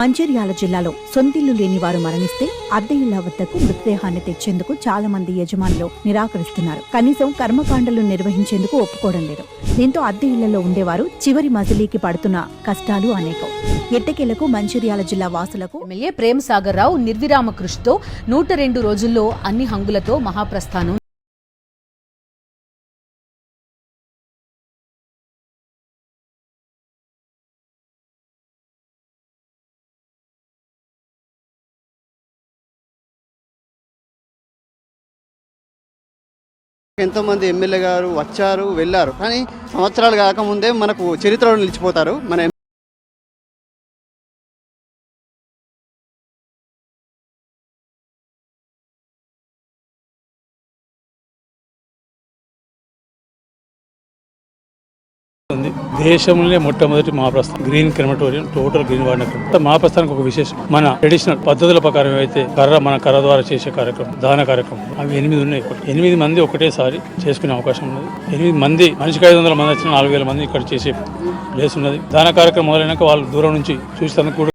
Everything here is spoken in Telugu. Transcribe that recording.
మంచిర్యాల జిల్లాలో సొంతిల్లు లేని వారు మరణిస్తే అద్దె ఇళ్ల వద్దకు మృతదేహాన్ని తెచ్చేందుకు చాలా మంది యజమానులు నిరాకరిస్తున్నారు. కనీసం కర్మకాండలు నిర్వహించేందుకు ఒప్పుకోవడం లేదు. దీంతో అద్దె ఇళ్లలో ఉండేవారు చివరి మజిలీకి పడుతున్న కష్టాలు అనేకం. ఎట్టకేలకు మంచిర్యాల జిల్లా వాసులకు ఎమ్మెల్యే ప్రేమ్ సాగర్ రావు నిర్విరామ కృషితో 102 రోజుల్లో అన్ని హంగులతో మహాప్రస్థానం ఎంతోమంది ఎమ్మెల్యే గారు వచ్చారు వెళ్ళారు, కానీ సంవత్సరాలు కాకముందే మనకు చరిత్రలో నిలిచిపోతారు. మన దేశంలోనే మొట్టమొదటి మహాప్రస్థానం గ్రీన్ క్రెమటోరియం, టోటల్ గ్రీన్ వాడిన మహాప్రస్థానానికి ఒక విశేషం. మన ట్రెడిషనల్ పద్ధతుల ప్రకారం అయితే మన కర్ర ద్వారా చేసే కార్యక్రమం, దాన కార్యక్రమం, అవి 8 ఉన్నాయి. 8 మంది ఒకటేసారి చేసుకునే అవకాశం ఉన్నది. 8 మంది, మనిషికి 500 మంది వచ్చిన 4000 మంది ఇక్కడ చేసే ప్లేస్ ఉన్నది. దాన కార్యక్రమం మొదలైనాక వాళ్ళు దూరం నుంచి చూసేందుకు కూడా